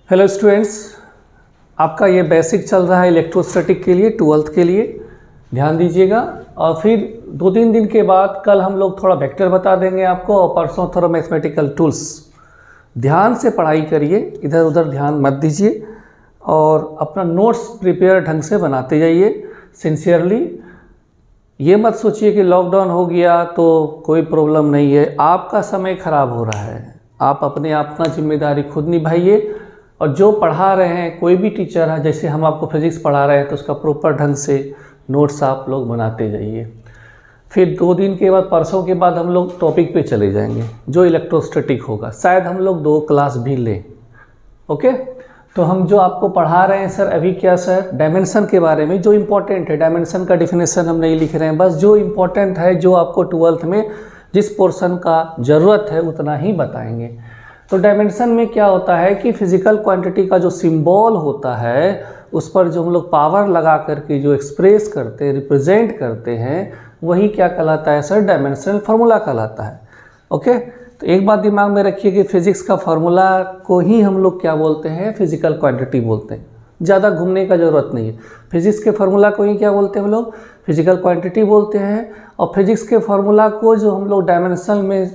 Hello students, आपका ये basic चल रहा है इलेक्ट्रोस्टैटिक के लिए, 12th के लिए। ध्यान दीजिएगा। और फिर 2-3 दिन के बाद कल हम लोग थोड़ा वेक्टर बता देंगे आपको, और परसों थोड़ा मैथमेटिकल टूल्स। ध्यान से पढ़ाई करिए, इधर उधर ध्यान मत दीजिए, और अपना नोट्स प्रिपेयर ढंग से बनाते जाइए सिंसियरली। ये मत सोचिए कि लॉकडाउन हो गया तो कोई प्रॉब्लम नहीं है। आपका समय खराब हो रहा है, आप अपना जिम्मेदारी खुद निभाइए। और जो पढ़ा रहे हैं, कोई भी टीचर है, जैसे हम आपको फिजिक्स पढ़ा रहे हैं तो उसका प्रॉपर ढंग से नोट्स आप लोग बनाते जाइए। फिर 2 दिन के बाद, परसों के बाद हम लोग टॉपिक पे चले जाएंगे जो इलेक्ट्रोस्टैटिक होगा। शायद हम लोग 2 क्लास भी लें। ओके, तो हम जो आपको पढ़ा रहे हैं सर अभी, क्या सर, डायमेंशन के बारे में जो इम्पोर्टेंट है। डायमेंशन का डिफिनेशन हम नहीं लिख रहे हैं, बस जो इम्पोर्टेंट है, जो आपको 12th में जिस पोर्शन का ज़रूरत है उतना ही बताएंगे। तो डायमेंशन में क्या होता है कि फिजिकल क्वांटिटी का जो सिंबल होता है उस पर जो हम लोग पावर लगा करके जो एक्सप्रेस करते हैं, रिप्रेजेंट करते हैं, वही क्या कहलाता है सर, डायमेंशनल फार्मूला कहलाता है। ओके, तो एक बात दिमाग में रखिए कि फिजिक्स का फार्मूला को ही हम लोग क्या बोलते हैं, फिजिकल क्वांटिटी बोलते हैं। ज़्यादा घूमने का ज़रूरत नहीं है। फिजिक्स के फार्मूला को ही क्या बोलते हैं हम लोग, फिजिकल क्वांटिटी बोलते हैं। और फिजिक्स के फार्मूला को जो हम लोग डायमेंशनल में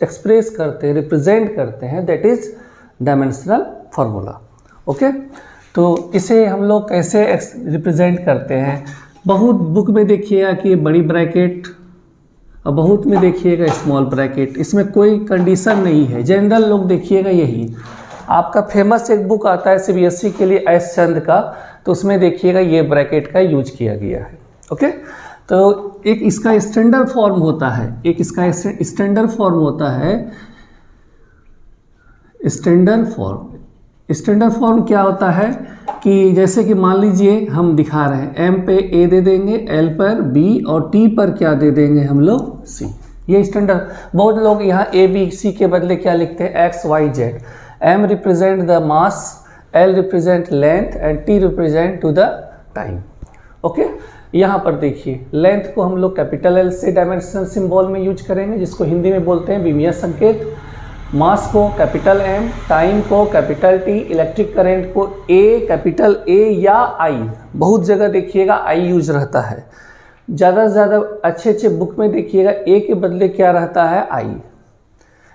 एक्सप्रेस करते हैं, रिप्रेजेंट करते हैं, that is dimensional formula. Okay, तो इसे हम लोग कैसे रिप्रेजेंट करते हैं, बहुत बुक में देखिएगा कि बड़ी ब्रैकेट और बहुत में देखिएगा स्मॉल ब्रैकेट। इसमें कोई कंडीशन नहीं है, जनरल लोग देखिएगा यही। आपका फेमस एक बुक आता है सीबीएसई के लिए, एस चंद का, तो उसमें देखिएगा ये ब्रैकेट का यूज किया गया है। ओके, तो एक इसका स्टैंडर्ड फॉर्म होता है, एक इसका स्टैंडर्ड फॉर्म होता है। स्टैंडर्ड फॉर्म क्या होता है कि जैसे कि मान लीजिए हम दिखा रहे हैं, एम पे ए दे देंगे, एल पर बी, और टी पर क्या दे देंगे हम लोग, सी। ये स्टैंडर्ड। बहुत लोग यहाँ ए बी सी के बदले क्या लिखते हैं, X Y Z. M represent the mass, L represent length, and T represent to the time. Okay, यहाँ पर देखिए, लेंथ को हम लोग कैपिटल एल से डायमेंशनल सिंबल में यूज करेंगे, जिसको हिंदी में बोलते हैं विमीय संकेत। मास को कैपिटल एम, टाइम को कैपिटल टी, इलेक्ट्रिक करंट को ए, कैपिटल ए या आई। बहुत जगह देखिएगा आई यूज रहता है। ज़्यादा से ज़्यादा अच्छे बुक में देखिएगा ए के बदले क्या रहता है, आई।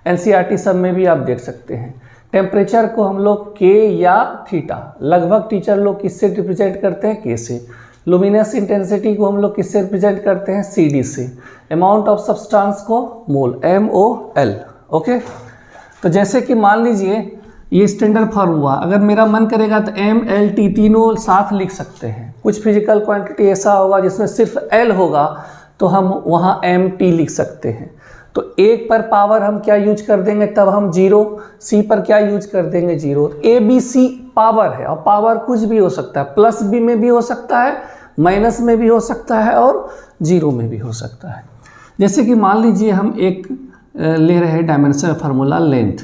एनसीईआरटी सब में भी आप देख सकते हैं। टेम्परेचर को हम लोग के या थीटा, लगभग टीचर लोग किससे रिप्रेजेंट करते हैं, के से। लुमिनस इंटेंसिटी को हम लोग किससे रिप्रेजेंट करते हैं, सी डी से। अमाउंट ऑफ सब्सटेंस को मोल, MOL। ओके, तो जैसे कि मान लीजिए ये स्टैंडर्ड फॉर्म हुआ। अगर मेरा मन करेगा तो MLT तीनों साथ लिख सकते हैं। कुछ फिजिकल क्वांटिटी ऐसा होगा जिसमें सिर्फ L होगा, तो हम वहाँ MT लिख सकते हैं। तो 1 पर पावर हम क्या यूज कर देंगे, तब हम 0। C पर क्या यूज कर देंगे, 0। ABC पावर है, और पावर कुछ भी हो सकता है, प्लस B में भी हो सकता है, माइनस में भी हो सकता है, और 0 में भी हो सकता है। जैसे कि मान लीजिए हम एक ले रहे हैं डायमेंशनल फार्मूला, लेंथ।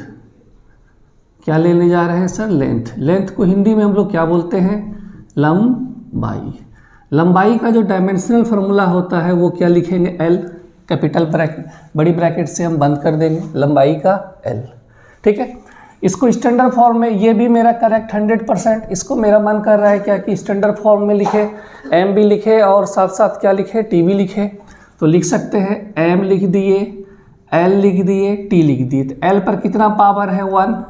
क्या लेने जा रहे हैं सर, लेंथ। लेंथ को हिंदी में हम लोग क्या बोलते हैं, लंबाई। लंबाई का जो डायमेंशनल फार्मूला होता है वो क्या लिखेंगे, L, कैपिटल ब्रैकेट, बड़ी ब्रैकेट से हम बंद कर देंगे, लंबाई का L। ठीक है, इसको स्टैंडर्ड फॉर्म में, ये भी मेरा करेक्ट 100%। इसको मेरा मन कर रहा है क्या कि स्टैंडर्ड फॉर्म में लिखे, M भी लिखे और साथ साथ क्या लिखे, T भी लिखे। तो लिख सकते हैं M लिख दिए, L लिख दिए, T लिख दिए। तो L पर कितना पावर है, 1।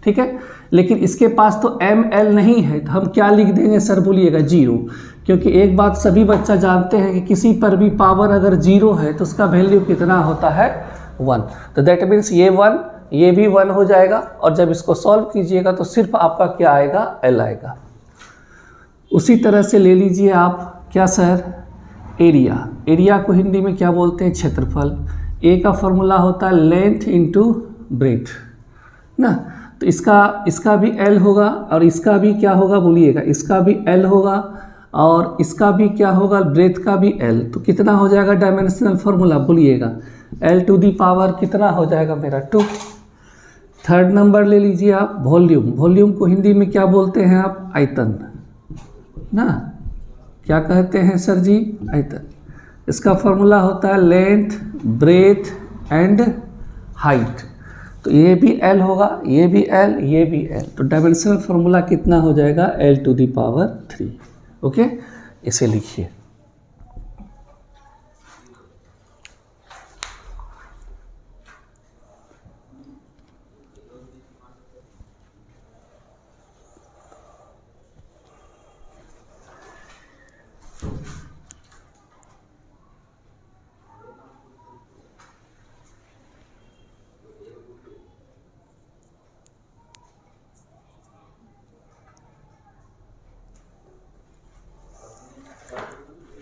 ठीक है, लेकिन इसके पास तो ML नहीं है, तो हम क्या लिख देंगे सर, बोलिएगा 0। क्योंकि एक बात सभी बच्चा जानते हैं कि किसी पर भी पावर अगर 0 है तो उसका वैल्यू कितना होता है, 1। तो दैट मीन्स ये 1, ये भी 1 हो जाएगा। और जब इसको सॉल्व कीजिएगा तो सिर्फ आपका क्या आएगा, L आएगा। उसी तरह से ले लीजिए आप क्या सर, एरिया। एरिया को हिंदी में क्या बोलते हैं, क्षेत्रफल। ए का फॉर्मूला होता है लेंथ इंटू ब्रेथ ना। तो इसका भी L होगा, और इसका भी क्या होगा, बोलिएगा, इसका भी L होगा, और इसका भी क्या होगा, ब्रेथ का भी L। तो कितना हो जाएगा डायमेंशनल फार्मूला, बोलिएगा, L टू दी पावर कितना हो जाएगा मेरा, 2। थर्ड नंबर ले लीजिए आप, वॉल्यूम। वॉल्यूम को हिंदी में क्या बोलते हैं आप, आयतन ना। क्या कहते हैं सर जी, आयतन। इसका फॉर्मूला होता है लेंथ, ब्रेथ एंड हाइट। तो ये भी L होगा, ये भी L, ये भी L, तो डायमेंशनल फॉर्मूला कितना हो जाएगा L⁻3। ओके, इसे लिखिए।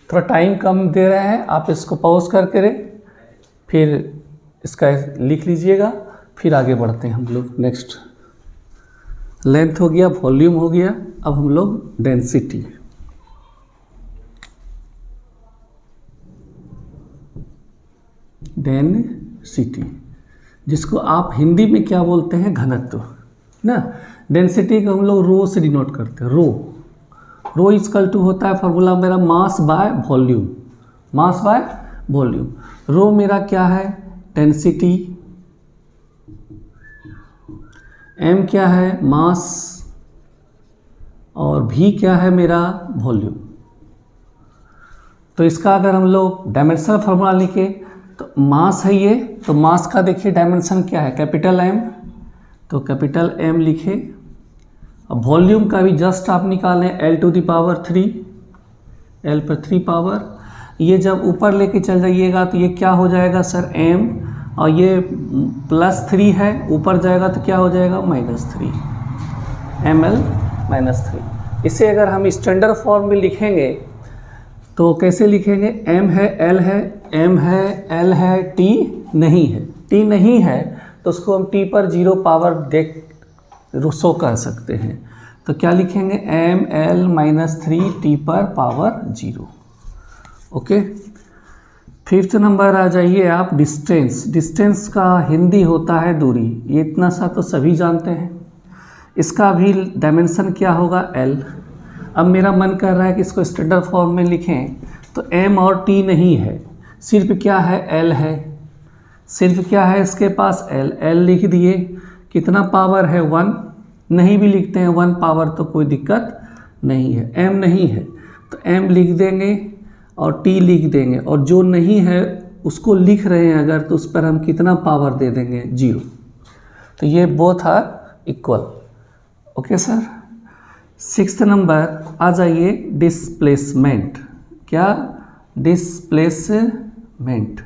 थोड़ा टाइम कम दे रहे हैं, आप इसको पॉज करके फिर इसका लिख लीजिएगा, फिर आगे बढ़ते हैं हम लोग। नेक्स्ट लेंथ हो गया, वॉल्यूम हो गया, अब हम लोग डेंसिटी। डेंसिटी जिसको आप हिंदी में क्या बोलते हैं, घनत्व ना। डेंसिटी को हम लोग रो से डिनोट करते हैं। रो इक्वल टू होता है फॉर्मूला मेरा mass by volume, mass by volume. Rho मेरा क्या है, डेंसिटी, m क्या है, मास, और v क्या है मेरा, वॉल्यूम। तो इसका अगर हम लोग डायमेंशनल फॉर्मूला लिखे तो मास है ये, तो मास का देखिए डायमेंशन क्या है, कैपिटल M, तो कैपिटल M लिखे। अब वॉल्यूम का भी जस्ट आप निकालें L⁻3, L पर 3 पावर। ये जब ऊपर लेके चल जाइएगा तो ये क्या हो जाएगा सर, m, और ये +3 है, ऊपर जाएगा तो क्या हो जाएगा, -3, ml -3। इसे अगर हम स्टैंडर्ड फॉर्म में लिखेंगे तो कैसे लिखेंगे, m है, l है, m है, l है, t नहीं है। t नहीं है तो उसको हम t पर 0 पावर देख शो कर सकते हैं। तो क्या लिखेंगे, ml -3 t पर पावर 0। ओके, फिफ्थ नंबर आ जाइए आप, डिस्टेंस। डिस्टेंस का हिंदी होता है दूरी, ये इतना सा तो सभी जानते हैं। इसका भी डायमेंशन क्या होगा, l। अब मेरा मन कर रहा है कि इसको स्टैंडर्ड फॉर्म में लिखें, तो m और t नहीं है, सिर्फ क्या है, l है। सिर्फ क्या है इसके पास, l लिख दिए। कितना पावर है, 1, नहीं भी लिखते हैं 1 पावर तो कोई दिक्कत नहीं है। m नहीं है तो m लिख देंगे और t लिख देंगे, और जो नहीं है उसको लिख रहे हैं अगर, तो उस पर हम कितना पावर दे देंगे, 0। तो ये both are equal. Okay sir. Sixth number आ जाइए, डिस्प्लेसमेंट। क्या, डिस्प्लेसमेंट,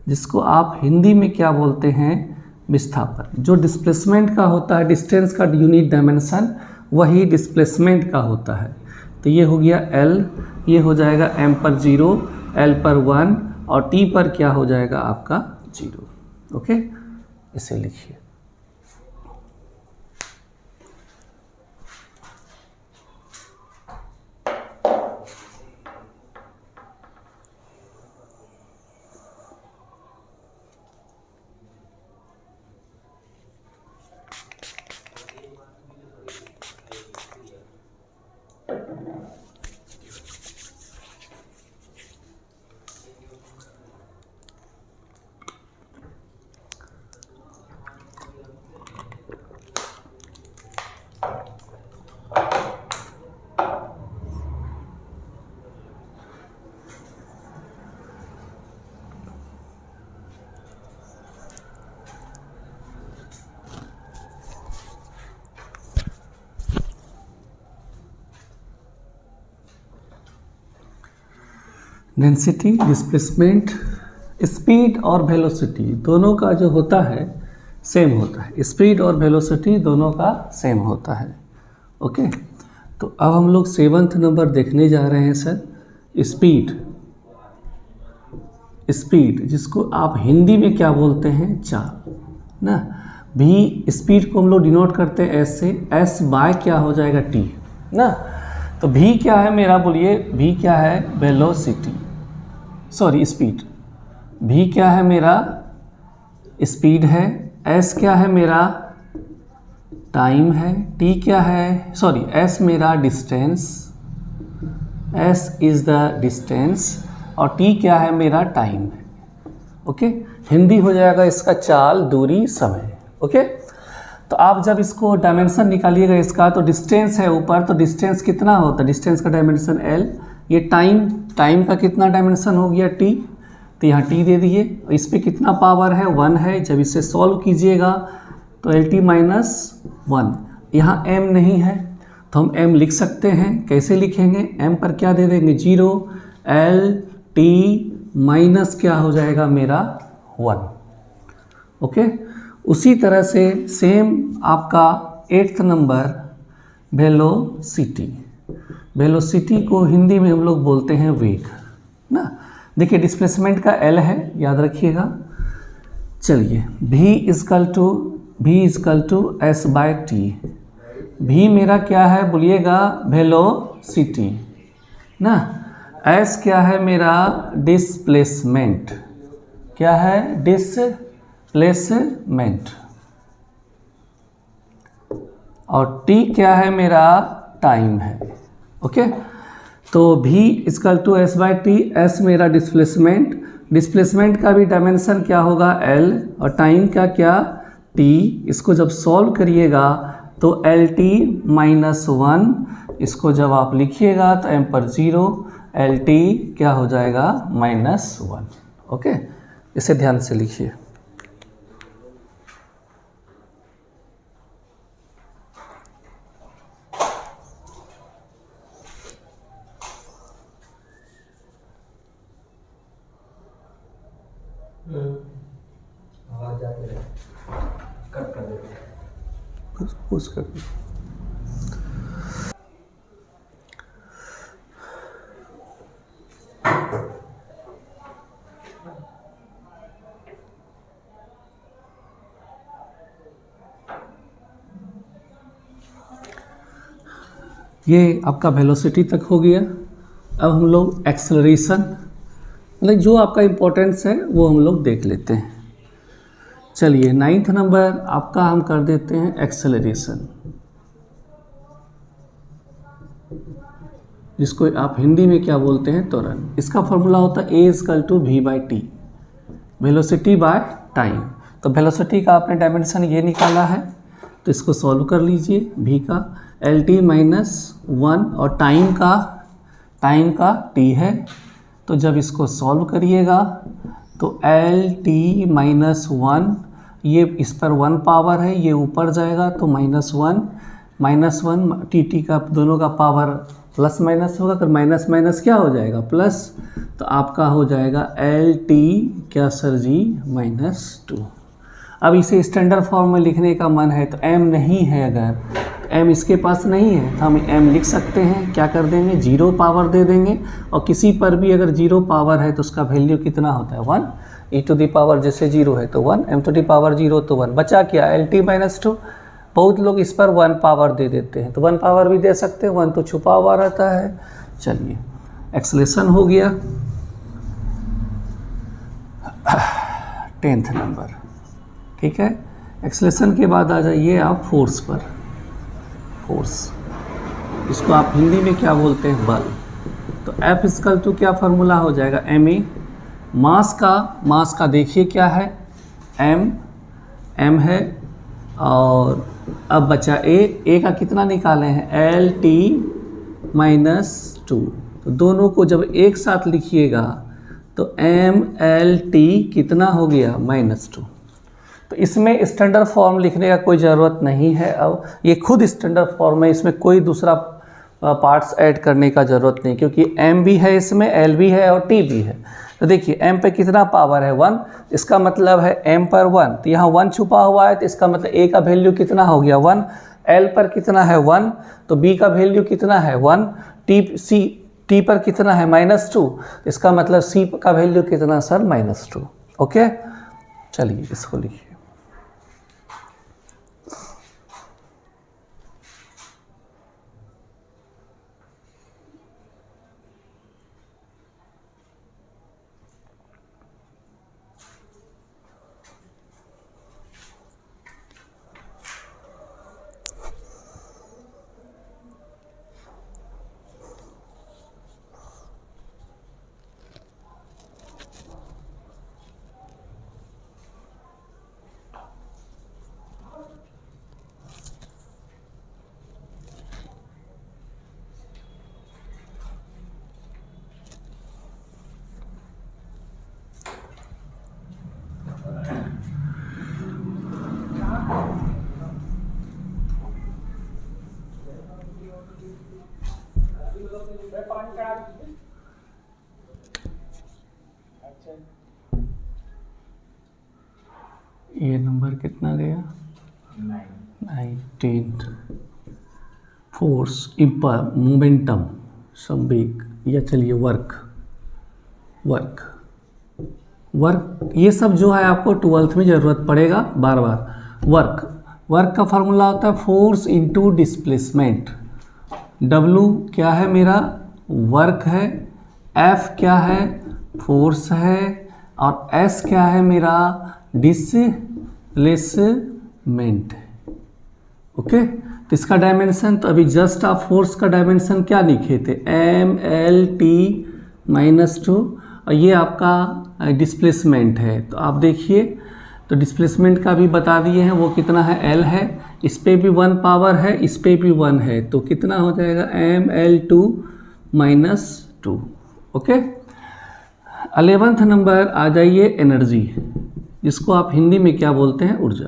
जिसको आप हिंदी में क्या बोलते हैं, विस्थापन। जो डिस्प्लेसमेंट का होता है, डिस्टेंस का यूनिट डायमेंशन, वही डिस्प्लेसमेंट का होता है। तो ये हो गया L, ये हो जाएगा m पर 0, L पर 1, और t पर क्या हो जाएगा आपका 0। ओके, इसे लिखिए। डेंसिटी, डिस्प्लेसमेंट, स्पीड और वेलोसिटी दोनों का जो होता है सेम होता है। स्पीड और वेलोसिटी दोनों का सेम होता है। ओके, तो अब हम लोग 7th नंबर देखने जा रहे हैं सर, स्पीड। स्पीड जिसको आप हिंदी में क्या बोलते हैं, चाल ना। भी स्पीड को हम लोग डिनोट करते हैं एस से, एस बाय क्या हो जाएगा, टी ना। तो भी क्या है मेरा, बोलिए, भी क्या है, वेलोसिटी, सॉरी स्पीड। भी क्या है मेरा, स्पीड है। एस क्या है मेरा, टाइम है। टी क्या है, सॉरी एस मेरा distance, S is the distance, और टी क्या है मेरा, टाइम है। ओके, हिंदी हो जाएगा इसका चाल, दूरी, समय। ओके। तो आप जब इसको डायमेंशन निकालिएगा इसका, तो डिस्टेंस है ऊपर, तो डिस्टेंस कितना होता है, डिस्टेंस का डायमेंशन l। ये टाइम का कितना डायमेंशन हो गया t, तो यहाँ t दे दिए। इस पर कितना पावर है 1 है। जब इसे सॉल्व कीजिएगा तो lt माइनस 1, यहाँ m नहीं है तो हम m लिख सकते हैं। कैसे लिखेंगे, m पर क्या दे देंगे 0, l t माइनस क्या हो जाएगा मेरा 1। ओके। उसी तरह से सेम आपका 8th नंबर वेलोसिटी। वेलोसिटी को हिंदी में हम लोग बोलते हैं वेग ना। देखिए डिस्प्लेसमेंट का l है, याद रखिएगा। चलिए v equal to s by T. v मेरा क्या है बोलिएगा, वेलोसिटी ना। s क्या है मेरा, डिस्प्लेसमेंट। क्या है, डिस्प्लेसमेंट। और t क्या है मेरा, टाइम है। ओके। तो v equal to s by T, s मेरा डिस्प्लेसमेंट का भी डायमेंशन क्या होगा l, और टाइम का क्या t। इसको जब सॉल्व करिएगा तो एल टी माइनस 1, इसको जब आप लिखिएगा तो m पर 0, एल टी क्या हो जाएगा -1। ओके, इसे ध्यान से लिखिए। आवाज जाते रहे, कट कर देते। पुश कर ये आपका वेलोसिटी तक हो गया। अब हम लोग एक्सेलरेशन, मतलब जो आपका इम्पोर्टेंस है वो हम लोग देख लेते हैं। चलिए 9th नंबर आपका हम कर देते हैं एक्सेलरेशन, जिसको आप हिंदी में क्या बोलते हैं, त्वरण। इसका फॉर्मूला होता है a equal to V by T, velocity by time. तो वेलोसिटी का आपने डायमेंशन ये निकाला है, तो इसको सॉल्व कर लीजिए। v का एल टी माइनस 1 और टाइम का t है। तो जब इसको सॉल्व करिएगा तो एल टी माइनस 1, ये इस पर 1 पावर है, ये ऊपर जाएगा तो -1 टी का दोनों का पावर प्लस माइनस होगा, तो माइनस माइनस क्या हो जाएगा प्लस, तो आपका हो जाएगा एल टी क्या सर जी -2। अब इसे स्टैंडर्ड फॉर्म में लिखने का मन है तो m नहीं है, अगर m इसके पास नहीं है तो हम m लिख सकते हैं। क्या कर देंगे, 0 पावर दे देंगे, और किसी पर भी अगर 0 पावर है तो उसका वैल्यू कितना होता है 1, e टू दी पावर जैसे 0 है तो 1, m टू दी पावर 0 तो 1, बचा क्या एल टी -2। बहुत लोग इस पर 1 पावर दे देते हैं, तो 1 पावर भी दे सकते हैं, 1 तो छुपा हुआ रहता है। चलिए एक्सेलरेशन हो गया। 10th नंबर, ठीक है। एक्सेलरेशन के बाद आ जाइए आप फोर्स पर। फोर्स, इसको आप हिंदी में क्या बोलते हैं, बल। तो F इजकल टू क्या फार्मूला हो जाएगा, ma। मास का देखिए क्या है, m है, और अब बचा a का कितना निकाले हैं, एल टी -2। तो दोनों को जब एक साथ लिखिएगा तो m एल टी कितना हो गया -2। तो इसमें स्टैंडर्ड फॉर्म लिखने का कोई ज़रूरत नहीं है, अब ये खुद स्टैंडर्ड फॉर्म है, इसमें कोई दूसरा पार्ट्स ऐड करने का ज़रूरत नहीं, क्योंकि m भी है इसमें, l भी है और t भी है। तो देखिए m पे कितना पावर है 1, इसका मतलब है m पर 1, तो यहाँ 1 छुपा हुआ है, तो इसका मतलब a का वैल्यू कितना हो गया 1, l पर कितना है 1, तो b का वैल्यू कितना है 1, t पर कितना है -2, इसका मतलब c का वैल्यू कितना सर -2। ओके, चलिए इसको लिखिए। ये नंबर कितना गया? 19। फोर्स, इम्पल्स, मोमेंटम, संवेग, या चलिए वर्क, ये सब जो है आपको 12th में ज़रूरत पड़ेगा बार बार। वर्क का फार्मूला होता है फोर्स इनटू डिस्प्लेसमेंट। W क्या है मेरा? वर्क है। F क्या है? फोर्स है। और S क्या है मेरा? डिस्प्लेसमेंट। ओके, तो इसका डायमेंशन, तो अभी जस्ट आप फोर्स का डायमेंशन क्या लिखे थे? MLT-2, और ये आपका डिस्प्लेसमेंट है। तो आप देखिए, तो डिस्प्लेसमेंट का भी बता दिए हैं, वो कितना है? L है। इस पे भी 1 पावर है, इस पे भी 1 है, तो कितना हो जाएगा? ML2-2। ओके, 11th नंबर आ जाइए, एनर्जी, जिसको आप हिंदी में क्या बोलते हैं? ऊर्जा।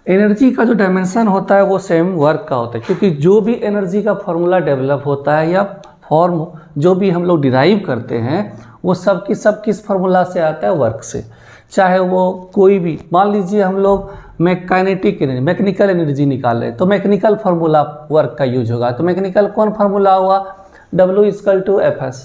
एनर्जी का जो डायमेंशन होता है वो सेम वर्क का होता है, क्योंकि जो भी एनर्जी का फॉर्मूला डेवलप होता है या फॉर्म जो भी हम लोग डिराइव करते हैं वो सब किस फार्मूला से आता है? वर्क से। चाहे वो कोई भी, मान लीजिए हम लोग मैकेनिकल एनर्जी निकाल रहे हैं, तो मैकेनिकल फार्मूला वर्क का यूज होगा। तो मैकेनिकल कौन फार्मूला हुआ? W=Fs।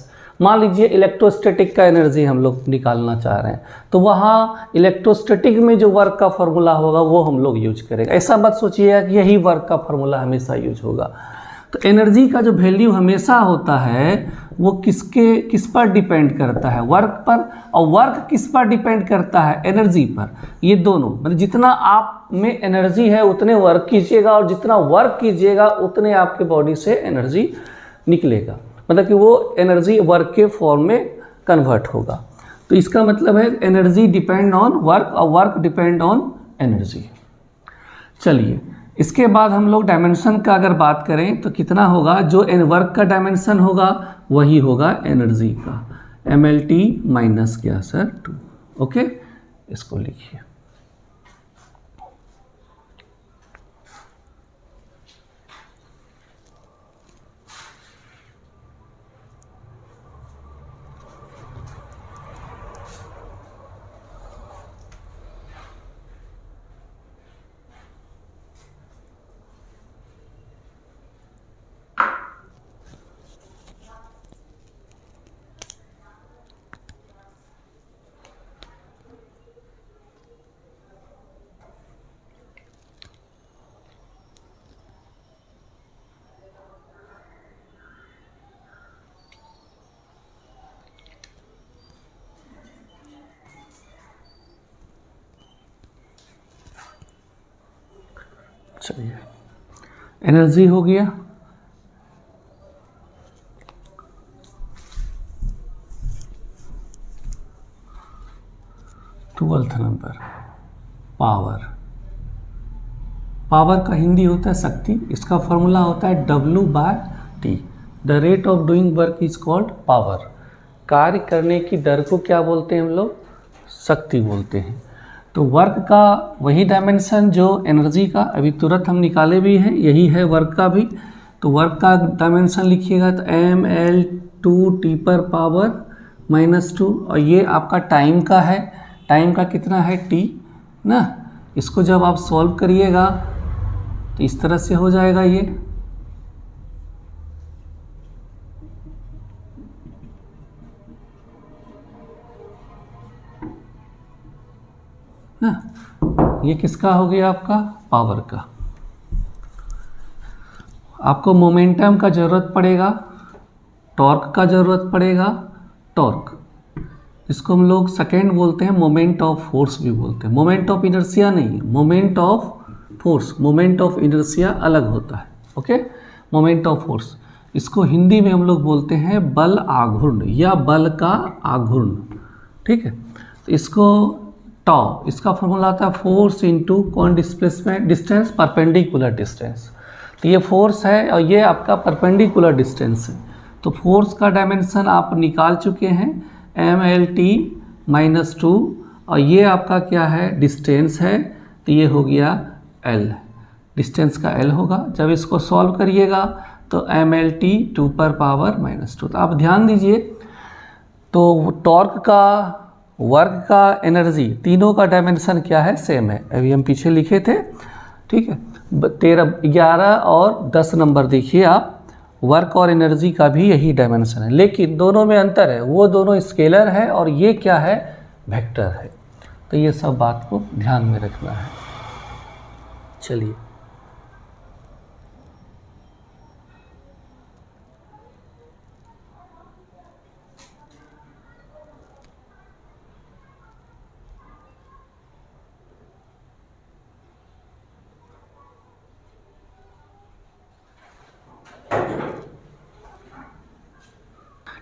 मान लीजिए इलेक्ट्रोस्टैटिक का एनर्जी हम लोग निकालना चाह रहे हैं, तो वहाँ इलेक्ट्रोस्टैटिक में जो वर्क का फार्मूला होगा वो हम लोग यूज करेंगे। ऐसा मत सोचिएगा कि यही वर्क का फार्मूला हमेशा यूज होगा। तो एनर्जी का जो वैल्यू हमेशा होता है वो किस पर डिपेंड करता है? वर्क पर। और वर्क किस पर डिपेंड करता है? एनर्जी पर। ये दोनों, मतलब जितना आप में एनर्जी है उतने वर्क कीजिएगा, और जितना वर्क कीजिएगा उतने आपके बॉडी से एनर्जी निकलेगा, मतलब कि वो एनर्जी वर्क के फॉर्म में कन्वर्ट होगा। तो इसका मतलब है एनर्जी डिपेंड ऑन वर्क और वर्क डिपेंड ऑन एनर्जी। चलिए, इसके बाद हम लोग डायमेंशन का अगर बात करें तो कितना होगा? जो वर्क का डायमेंशन होगा वही होगा एनर्जी का, MLT-2। ओके, इसको लिखिए। चलिए, एनर्जी हो गया। Twelfth number, power. पावर का हिंदी होता है शक्ति। इसका फॉर्मूला होता है W/T। The rate of doing work is called power. कार्य करने की दर को क्या बोलते हैं हम लोग? शक्ति बोलते हैं। तो वर्क का वही डायमेंशन जो एनर्जी का अभी तुरंत हम निकाले भी हैं, यही है वर्क का भी। तो वर्क का डायमेंशन लिखिएगा तो ML2T⁻², और ये आपका टाइम का है। टाइम का कितना है? T ना। इसको जब आप सॉल्व करिएगा तो इस तरह से हो जाएगा ये। ना, ये किसका हो गया? आपका पावर का। आपको मोमेंटम का ज़रूरत पड़ेगा, टॉर्क का ज़रूरत पड़ेगा। टॉर्क, इसको हम लोग सेकेंड बोलते हैं, मोमेंट ऑफ फोर्स भी बोलते हैं। मोमेंट ऑफ इनर्शिया नहीं, moment of force. Moment of inertia अलग होता है। ओके, मोमेंट ऑफ फोर्स, इसको हिंदी में हम लोग बोलते हैं बल आघूर्ण या बल का आघूर्ण। ठीक है, तो इसको टॉ, इसका फॉर्मूला आता है फोर्स इंटू कौन? Displacement, distance, perpendicular distance. तो ये फोर्स है और ये आपका परपेंडिकुलर डिस्टेंस है। तो फोर्स का डायमेंशन आप निकाल चुके हैं, MLT-2, और ये आपका क्या है? डिस्टेंस है। तो ये हो गया L, डिस्टेंस का L होगा। जब इसको सॉल्व करिएगा तो mLT 2 पर पावर -2। तो आप ध्यान दीजिए, तो टॉर्क का, वर्क का, एनर्जी, तीनों का डायमेंशन क्या है, सेम है। अभी हम पीछे लिखे थे, ठीक है। 13, 11 और 10 नंबर देखिए आप, वर्क और एनर्जी का भी यही डायमेंशन है, लेकिन दोनों में अंतर है, वो दोनों स्केलर है और ये क्या है, वेक्टर है। तो ये सब बात को ध्यान में रखना है। चलिए,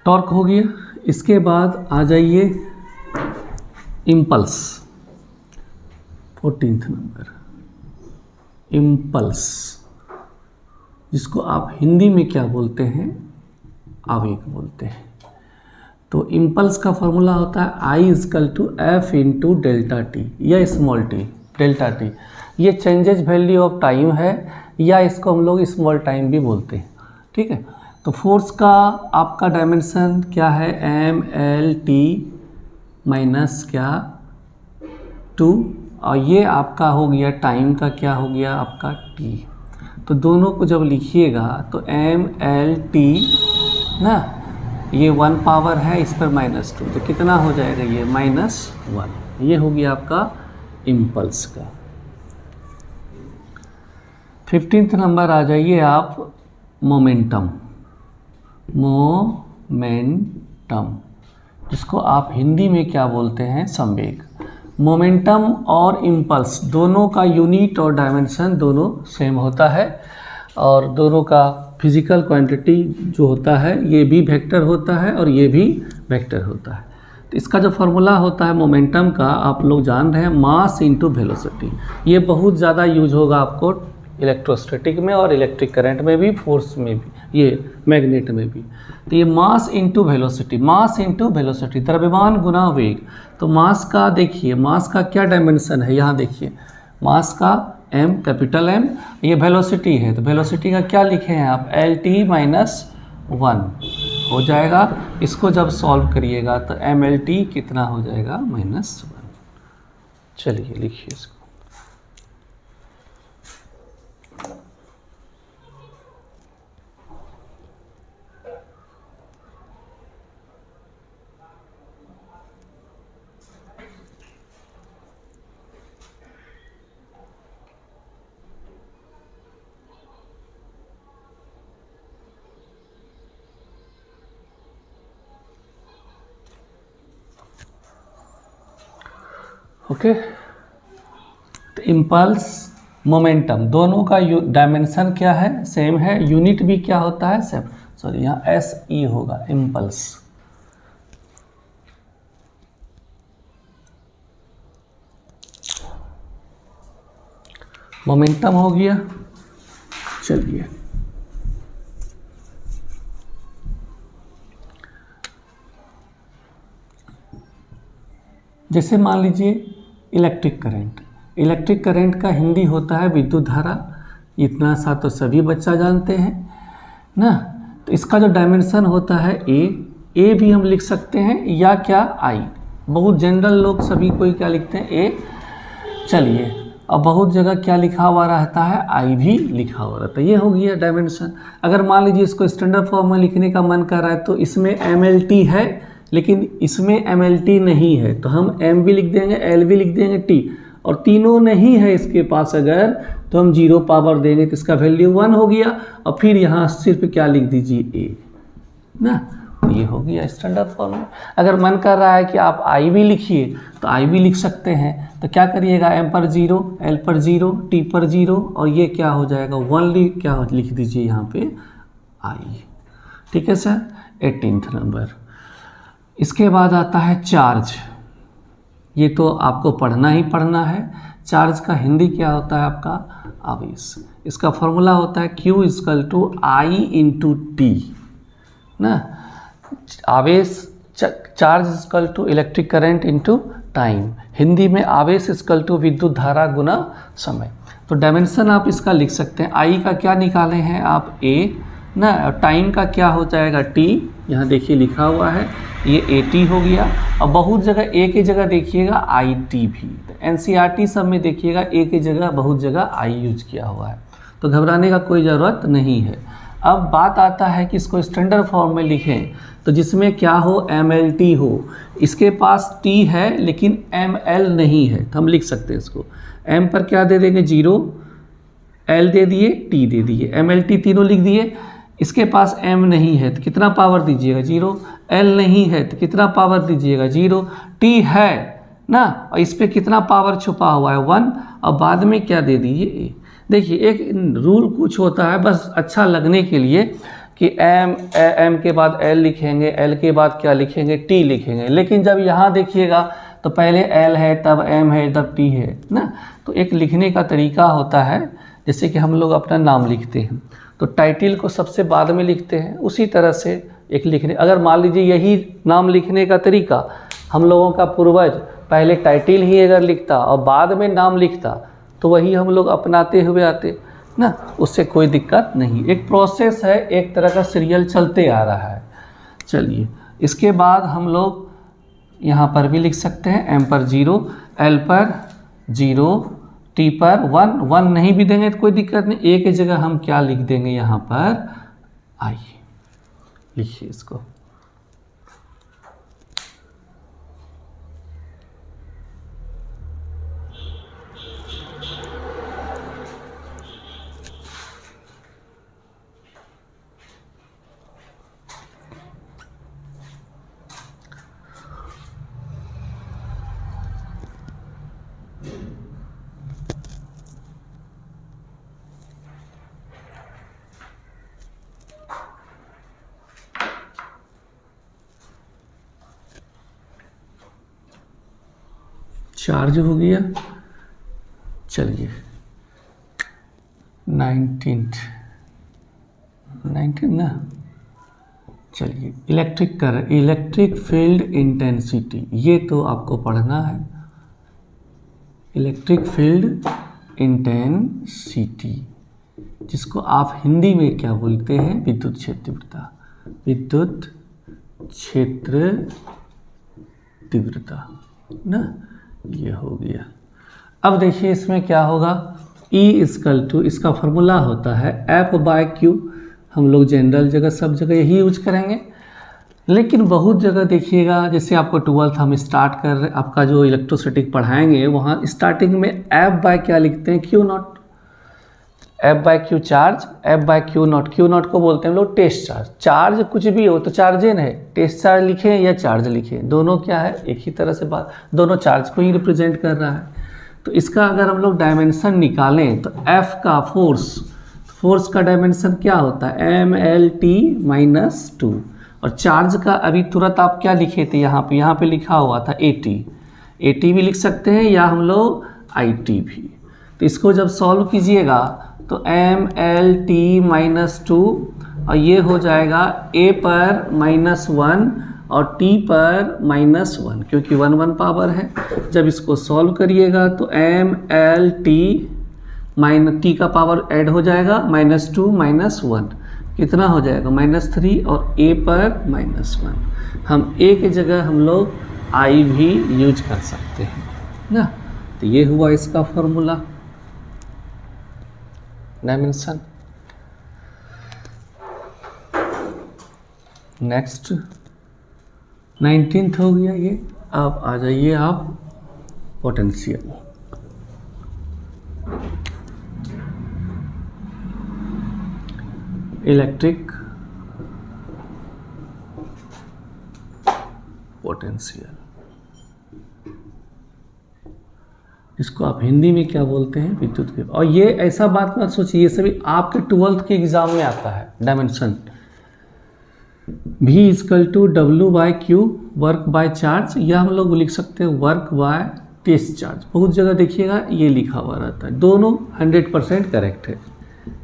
टॉर्क हो गया। इसके बाद आ जाइए इम्पल्स, 14th नंबर, इम्पल्स, जिसको आप हिंदी में क्या बोलते हैं, आवेग बोलते हैं। तो इम्पल्स का फॉर्मूला होता है I = F × डेल्टा टी या स्मॉल टी, डेल्टा टी। ये चेंजेज वैल्यू ऑफ टाइम है, या इसको हम लोग स्मॉल टाइम भी बोलते हैं, ठीक है। तो फोर्स का आपका डायमेंशन क्या है, mLT माइनस क्या 2, और ये आपका हो गया टाइम का, क्या हो गया आपका t। तो दोनों को जब लिखिएगा तो mLT ना, ये 1 पावर है, इस पर -2, तो कितना हो जाएगा ये -1। ये हो गया आपका इम्पल्स का। 15th नंबर आ जाइए आप, मोमेंटम, मोमेंटम, जिसको आप हिंदी में क्या बोलते हैं, संवेग। मोमेंटम और इम्पल्स दोनों का यूनिट और डायमेंशन दोनों सेम होता है, और दोनों का फिजिकल क्वांटिटी जो होता है ये भी वेक्टर होता है और ये भी वेक्टर होता है। तो इसका जो फार्मूला होता है मोमेंटम का, आप लोग जान रहे हैं, मास इंटू वेलोसिटी। ये बहुत ज़्यादा यूज होगा आपको इलेक्ट्रोस्टैटिक में और इलेक्ट्रिक करंट में भी, फोर्स में भी, ये मैग्नेट में भी। तो ये mass into velocity, mass into velocity, द्रव्यमान गुना वेग। तो मास का देखिए, मास का क्या डायमेंशन है, यहाँ देखिए, मास का m, कैपिटल M, ये वेलोसिटी है, तो वेलोसिटी का क्या लिखे हैं आप, LT - 1 हो जाएगा। इसको जब सॉल्व करिएगा तो mLT कितना हो जाएगा, -1। चलिए लिखिए इसको। ओके, तो इम्पल्स, मोमेंटम, दोनों का डायमेंशन क्या है, सेम है, यूनिट भी क्या होता है, सेम। सॉरी, यहाँ SE होगा, इम्पल्स। मोमेंटम हो गया। चलिए, जैसे मान लीजिए इलेक्ट्रिक करंट, इलेक्ट्रिक करंट का हिंदी होता है विद्युत धारा। इतना सा तो सभी बच्चा जानते हैं ना। तो इसका जो डायमेंशन होता है ए भी हम लिख सकते हैं, या क्या I। बहुत जनरल लोग सभी कोई क्या लिखते हैं, ए। चलिए, अब बहुत जगह क्या लिखा हुआ रहता है, I भी लिखा हुआ रहता है। ये हो गया डायमेंशन। अगर मान लीजिए इसको स्टैंडर्ड फॉर्म में लिखने का मन कर रहा है, तो इसमें mLT है लेकिन इसमें mLT नहीं है, तो हम m भी लिख देंगे, l भी लिख देंगे, t, और तीनों नहीं है इसके पास अगर, तो हम 0 पावर देंगे, तो इसका वैल्यू 1 हो गया। और फिर यहाँ सिर्फ क्या लिख दीजिए, a ना। तो ये हो गया स्टैंडर्ड फॉर्म में। अगर मन कर रहा है कि आप I भी लिखिए, तो I भी लिख सकते हैं। तो क्या करिएगा, m पर 0, l पर 0, t पर 0, और ये क्या हो जाएगा, 1 क्या लिख दीजिए यहाँ पे, I। ठीक है सर। 18th number. इसके बाद आता है चार्ज। ये तो आपको पढ़ना ही पढ़ना है। चार्ज का हिंदी क्या होता है आपका, आवेश। इसका फॉर्मूला होता है Q = I × T ना। आवेश, charge = electric current into time. Hindi में आवेश = विद्युत धारा गुना समय। तो डायमेंशन आप इसका लिख सकते हैं। I का क्या निकाले हैं आप, A, ना। टाइम का क्या हो जाएगा टी, यहाँ देखिए लिखा हुआ है ये AT हो गया। और बहुत जगह ए की जगह देखिएगा IT भी, तो NCERT सब में देखिएगा ए की जगह बहुत जगह I यूज किया हुआ है, तो घबराने का कोई ज़रूरत नहीं है। अब बात आता है कि इसको स्टैंडर्ड फॉर्म में लिखें, तो जिसमें क्या हो MLT हो। इसके पास T है लेकिन ML नहीं है, तो हम लिख सकते हैं इसको M पर क्या दे देंगे 0, L दे दिए, T दे दिए, MLT तीनों लिख दिए। इसके पास M नहीं है तो कितना पावर दीजिएगा 0, L नहीं है तो कितना पावर दीजिएगा 0, T है ना, और इस पर कितना पावर छुपा हुआ है 1, और बाद में क्या दे दीजिए A। देखिए एक रूल कुछ होता है बस अच्छा लगने के लिए कि M के बाद L लिखेंगे, L के बाद क्या लिखेंगे T लिखेंगे, लेकिन जब यहाँ देखिएगा तो पहले L है तब M है तब T है ना। तो एक लिखने का तरीका होता है, जैसे कि हम लोग अपना नाम लिखते हैं तो टाइटल को सबसे बाद में लिखते हैं, उसी तरह से एक लिखने, अगर मान लीजिए यही नाम लिखने का तरीका हम लोगों का पूर्वज पहले टाइटल ही अगर लिखता और बाद में नाम लिखता तो वही हम लोग अपनाते हुए आते ना, उससे कोई दिक्कत नहीं। एक प्रोसेस है, एक तरह का सीरियल चलते आ रहा है। चलिए इसके बाद हम लोग यहाँ पर भी लिख सकते हैं M पर 0, L पर 0, T पर 1, 1 नहीं भी देंगे तो कोई दिक्कत नहीं, A की जगह हम क्या लिख देंगे यहाँ पर I। लिखिए इसको, चार्ज हो गया। चलिए 19 ना, चलिए इलेक्ट्रिक फील्ड इंटेंसिटी, ये तो आपको पढ़ना है। इलेक्ट्रिक फील्ड इंटेंसिटी जिसको आप हिंदी में क्या बोलते हैं विद्युत क्षेत्र तीव्रता, विद्युत क्षेत्र तीव्रता ना, ये हो गया। अब देखिए इसमें क्या होगा, E इक्वल टू, इसका फॉर्मूला होता है F/Q। हम लोग जनरल जगह सब जगह यही यूज करेंगे, लेकिन बहुत जगह देखिएगा, जैसे आपको 12th हम स्टार्ट कर रहे, आपका जो इलेक्ट्रोस्टैटिक पढ़ाएंगे वहाँ स्टार्टिंग में F/ क्या लिखते हैं Q0, F/Q charge, F/Q not, Q not को बोलते हैं हम लोग टेस्ट चार्ज। चार्ज कुछ भी हो तो चार्जेन है, टेस्ट चार्ज लिखें या चार्ज लिखें, दोनों क्या है एक ही तरह से बात, दोनों चार्ज को ही रिप्रेजेंट कर रहा है। तो इसका अगर हम लोग डायमेंशन निकालें तो F का फोर्स का डायमेंशन क्या होता है MLT-2, और चार्ज का अभी तुरंत आप क्या लिखे थे यहाँ पे लिखा हुआ था AT भी लिख सकते हैं या हम लोग IT भी। तो इसको जब सॉल्व कीजिएगा तो MLT-2 और ये हो जाएगा A पर -1 और T पर -1, क्योंकि 1 1 पावर है। जब इसको सॉल्व करिएगा तो MLT T का पावर ऐड हो जाएगा -2 -1, कितना हो जाएगा -3, और A पर -1। हम A की जगह हम लोग I भी यूज कर सकते हैं ना। तो ये हुआ इसका फॉर्मूला डायमेंशन। नेक्स्ट 19th हो गया ये। अब आ जाइए आप पोटेंशियल। इलेक्ट्रिक पोटेंशियल, इसको आप हिंदी में क्या बोलते हैं विद्युत विभव। और ये ऐसा बात मत सोचिए, ये सभी आपके 12th के एग्जाम में आता है dimension. V = W/Q, work by charge, या हम लोग लिख सकते हैं वर्क बाय टेस्ट चार्ज। बहुत जगह देखिएगा ये लिखा हुआ रहता है, दोनों 100% करेक्ट है।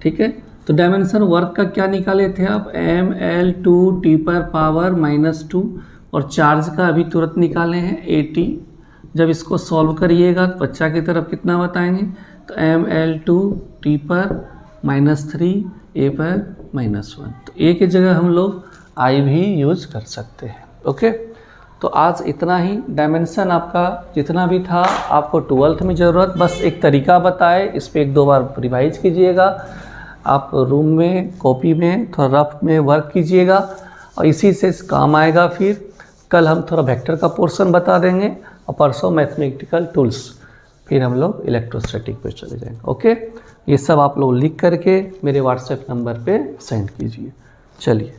ठीक है, तो डायमेंशन वर्क का क्या निकाले थे आप ML2T पर पावर -2, और चार्ज का अभी तुरंत निकाले हैं AT। जब इसको सॉल्व करिएगा तो बच्चा की तरफ कितना बताएंगे, तो ML2T पर -3, A पर -1। तो ए की जगह हम लोग आई भी यूज कर सकते हैं। ओके, तो आज इतना ही। डायमेंशन आपका जितना भी था आपको 12th में ज़रूरत, बस एक तरीका बताए, इस पर 1-2 बार रिवाइज कीजिएगा। आप रूम में कॉपी में थोड़ा रफ में वर्क कीजिएगा और इसी से काम आएगा। फिर कल हम थोड़ा वेक्टर का पोर्शन बता देंगे और परसों मैथमेटिकल टूल्स, फिर हम लोग इलेक्ट्रोस्टैटिक पे चले जाएंगे। ओके, ये सब आप लोग लिख करके मेरे व्हाट्सएप नंबर पे सेंड कीजिए। चलिए।